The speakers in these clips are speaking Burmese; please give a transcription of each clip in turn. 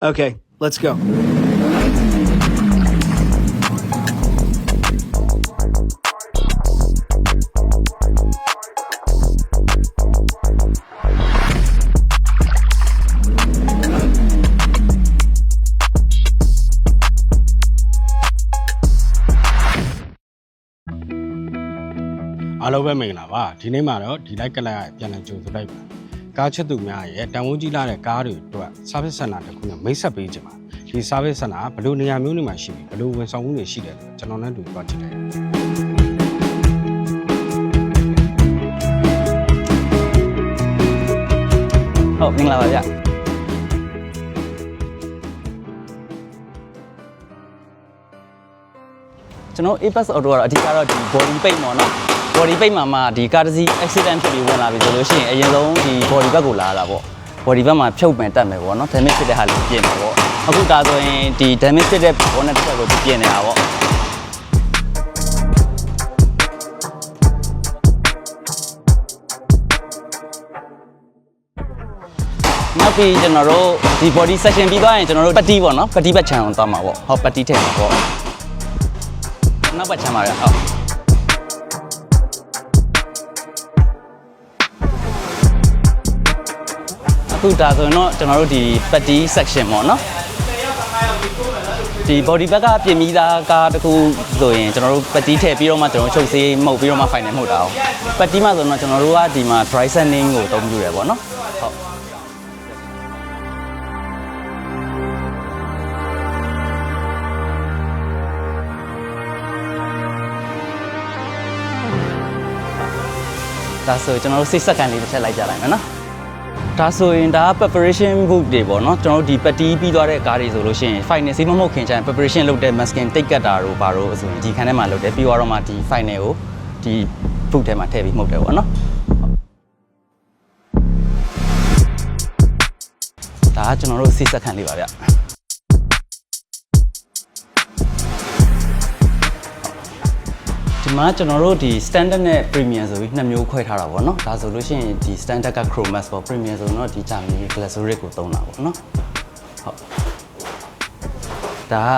Okay, let's go. Hello ပဲမင်္ဂလာပါဒီနေ့မှာတော့ဒီလိုက်ကလပ်ပြန်လည်ကြိုဆိုလိုက်ပါကားချက်သူများရဲ့တန်ဖိုးကြီးလာတဲ့ကားတွေအတွက် service center တစ်ခုနဲ့မိတ်ဆက်ပေးကြပါဒီ service center ဘယ်လိုနေရာမျိုးတွေမှာရှိပြီးဘယ်လိုဝန်ဆောင်မှုတွေရှိတယ်ကျွန်တော်နဲ့တူသွားကြည့်လိုက်ဟုတ်မင်္ဂလာပါဗျကျွန်တော် A-Pass Auto ကတော့အဓိကတော့ဒီ body paint ပေါ့နော် body paint မှာဒီကားတစ်စီး accident ဖြစ်ပြီးဝင်လာပြီဆိုလို့ရှိရင်အရင်ဆုံးဒီ body ဘက်ကိုလာတာပေါ့ body ဘက်မှာဖြုတ်မယ်တက်မယ်ပေါ့နော် damage ဖြစ်တဲ့ဟာလေးပြင်မှာပေါ့အခုဒါဆိုရင်ဒီ damage ဖြစ်တဲ့ bonnet တစ်ခါကိုပြင်နေတာပေါ့နောက်ပြီးကျွန်တော်တို့ဒီ body section ပြီးသွားရင်ကျွန်တော်တို့ patty ပေါ့နော် patty ဘက်ခြမ်းကိုသွားမှာပေါ့ဟုတ် patty ထည့်မှာပေါ့နောက်ဘက်ခြမ်းမှာရဟုတ်အခုဒါဆိုရင်တော့ကျွန်တော်တို့ဒီ patty section ပေါ့နော်ဒီ body ဘက်ကပြင်ပြီးသားကားတစ်ခုဆိုရင်ကျွန်တော်တို့ patty ထည့်ပြီးတော့မှကျွန်တော်ချုပ်စေးမှုတ်ပြီးတော့မှ final မှုတ်တာအောင် patty မှာဆိုတော့ကျွန်တော်တို့ကဒီမှာ dry sanding ကိုအသုံးပြုရပေါ့နော်ဟုတ်ဒါဆိုကျွန်တော်တို့စိတ်ဆက်ကန်လေးတစ်ချက်လိုက်ကြလိုက်မယ်နော်ဒါဆိုရင်ဒါ preparation book တွေပေါ့နော်ကျွန်တော်တို့ဒီ patty ပြီးသွားတဲ့ကားတွေဆိုလို့ရှိရင် final စီးမမှုတ်ခင်ချင် preparation လုပ်တဲ့ masking တိတ်ကတ်တာတို့ဘာလို့ဆိုရင်ဒီခန်းထဲမှာလုပ်တယ်ပြီးတော့မှဒီ final ကိုဒီ book ထဲမှာထည့်ပြီးမှုတ်တယ်ပေါ့နော်ဒါကကျွန်တော်တို့စိတ်ဆက်ကန်လေးပါဗျဒီမှာကျွန်တော်တို့ဒီ standard နဲ့ premium ဆိုပြီးနှစ်မျိုးခွဲထားတာပေါ့နော်ဒါဆိုလို့ရှိရင်ဒီ standard က chromax ပေါ့ premium ဆိုတော့ဒီဂျာမနီ glasuric ကိုသုံးတာပေါ့နော်ဟုတ်ဒါက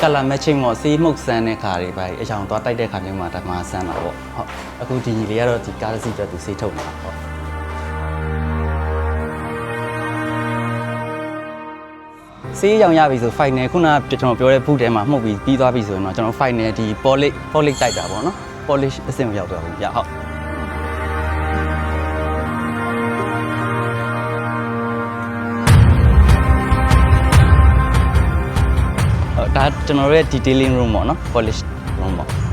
color matching ပေါ့စေးမှုတ်ဆန်းတဲ့ခါတွေပါအကြောင်းသွားတိုက်တဲ့ခါမျိုးမှာဒါမှဆန်းတာပေါ့ဟုတ်အခုဒီညီလေးကတော့ဒီကားတစ်စီးအတွက်သူစေးထုတ်နေတာပေါ့စေးရောင်ရပြီဆို final ခုနကကျွန်တော်ပြောတဲ့ boot ထဲမှာမှုတ်ပြီးသွားပြီဆိုရင်တော့ကျွန်တော် final ဒီ polish တိုက်တာပေါ့နော် polish အဆင့်ကိုရောက်သွားပြီဗျဟုတ်ဒါကျွန်တော်ရဲ့ detailing room ပေါ့နော် polish room ပေါ့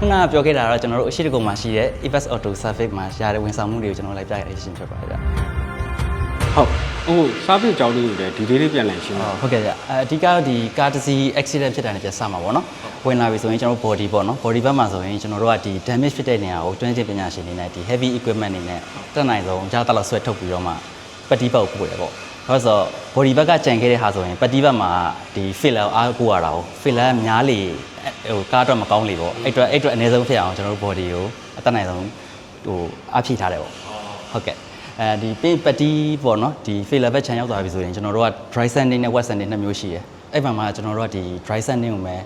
ခုနကပြောခဲ့တာတော့ကျွန်တော်တို့အရှိတကုံမှာရှိတဲ့ A-Pass Auto Service မှာရတဲ့ဝန်ဆောင်မှုတွေကိုကျွန်တော်လိုက်ပြရရှင်းဖြစ်ပါတယ်ဗျဟုတ်service ကြောင်းလေးတွေဒီလေးပြန်လည်ရှင်းဟုတ်ကဲ့ဗျအဓိကတော့ဒီကားတစ်စီး accident ဖြစ်တာနဲ့ပြန်စမှာပေါ့နော်ဝင်လာပြီဆိုရင်ကျွန်တော် body ပေါ့နော် body ဘက်မှာဆိုရင်ကျွန်တော်တို့ကဒီ damage ဖြစ်တဲ့နေရာကိုကျွမ်းကျင်ပညာရှင်တွေနဲ့ဒီ heavy equipment တွေနဲ့တက်နိုင်ဆုံးကြားတက်လောက်ဆွဲထုတ်ပြီးတော့မှ patty ဘက်ကိုပို့တယ်ပေါ့ဒါဆိုတော့ body ဘက်ကကြံခဲ့တဲ့ဟာဆိုရင် patty ဘက်မှာဒီ filler အားကိုရတာကို filler များလေဟိုကားတော့မကောင်းလေပေါ့အဲ့အတွက်အနည်းဆုံးဖြစ်အောင်ကျွန်တော်တို့ body ကိုအတက်နိုင်ဆုံးဟိုအဖြည့်ထားတယ်ပေါ့ဟုတ်ကဲ့ဒီ patty ပေါ့နော်ဒီ filler ဘက်ခြံရောက်သွားပြီဆိုရင်ကျွန်တော်တို့က dry sanding နဲ့ wet sanding နှစ်မျိုးရှိတယ်အဲ့ဘက်မှာကျွန်တော်တို့ကဒီ dry sanding ကိုပဲ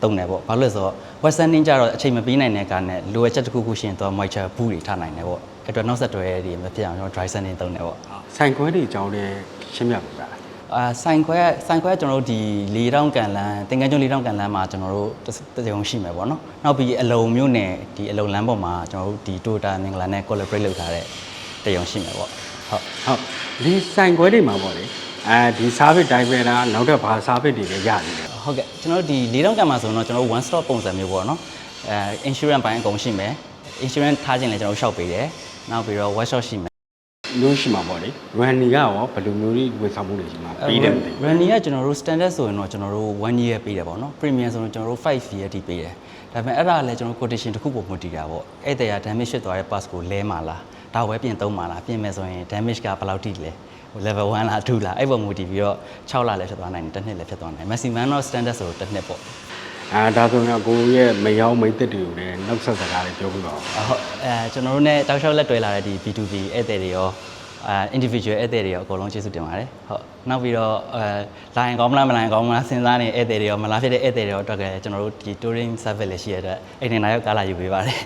တုံးတယ်ပေါ့ဘာလို့လဲဆိုတော့ wet sanding ကျတော့အချိန်မပေးနိုင်တဲ့ကားနဲ့လိုအပ်ချက်တစ်ခုခုရှိရင်တော့ moisture ဘူးတွေထားနိုင်တယ်ပေါ့အဲ့အတွက်နောက်ဆက်တွဲတွေမဖြစ်အောင်ကျွန်တော် dry sanding တုံးတယ်ပေါ့ဆိုင်ခွဲတွေအကြောင်းလည်းရှင်းပြပါလားဆိုင်ခွဲကျွန်တော်တို့ဒီ4000ကန်လန်းတင်ကန်းကျွန်း4000ကန်လန်းမှာကျွန်တော်တို့တရုံရှိမယ်ပေါ့နော်နောက်ပြီးအလုံမျိုးနဲ့ဒီအလုံလန်းပေါ်မှာကျွန်တော်တို့ဒီ Toyota မင်္ဂလာနဲ့ collaborate လုပ်ထားတဲ့တရုံရှိမယ်ပေါ့ဟုတ်ဒီဆိုင်ခွဲတွေမှာပေါ့လေဒီ service တိုင်းပဲလားနောက်တော့ဘာ service တွေလည်းရတယ်ဟုတ်ကဲ့ကျွန်တော်တို့ဒီ4000ကန်မှာဆိုတော့ကျွန်တော်တို့ one stop ပုံစံမျိုးပေါ့နော်insurance ဘိုင်းအကုန်ရှိမယ် insurance ထားခြင်းလည်းကျွန်တော်တို့ရှောက်ပေးတယ်နောက်ပြီးတော့ workshop ရှိမယ်မျိုးရှိမှာပေါ့လေ running ကရောဘယ်လိုမျိုးကြီးဝန်ဆောင်မှုတွေရှိမှာပေးတယ်မသိ running ကကျွန်တော်တို့ standard ဆိုရင်တော့ကျွန်တော်တို့1 year ပေးတယ်ပေါ့နော် premium ဆိုရင်ကျွန်တော်တို့5 year တိပေးတယ်ဒါပေမဲ့အဲ့ဒါလည်းကျွန်တော် quotation တစ်ခုပုံမူတည်တာပေါ့အဲ့တဲ့က damage ဖြစ်သွားတဲ့ pass ကိုလဲမှာလားဒါဝယ်ပြင်သုံးမှာလားပြင်မယ်ဆိုရင် damage ကဘယ်လောက်ထိလဲ level 1လား2လားအဲ့ပုံမူတည်ပြီးတော့6လလည်းဖြစ်သွားနိုင်တယ်တစ်နှစ်လည်းဖြစ်သွားနိုင် maximum တော့ standard ဆိုတော့တစ်နှစ်ပေါ့ ဒါဆိုရင်ကိုရဲ့မယောင်းမိတ်သက်တွေကိုလည်းနောက်ဆက်စကားလေးပြောပြပါဦး ဟုတ်ကျွန်တော်တို့ ਨੇ တောက်လျှောက်လက်တွဲလာတဲ့ဒီ B2B ဧည့်သည်တွေရောindividual ဧည့်သည်တွေရောအကုန်လုံးကျေးဇူးတင်ပါတယ်ဟုတ်နောက်ပြီးတော့လာရင်ကောင်းမလားမလာရင်ကောင်းမလားစဉ်းစားနေဧည့်သည်တွေရောမလာဖြစ်တဲ့ဧည့်သည်တွေရောအတွက်ကကျွန်တော်တို့ဒီ touring service လေးရှိရတဲ့အိမ်နေလာရောက်ကားလာယူပေးပါတယ်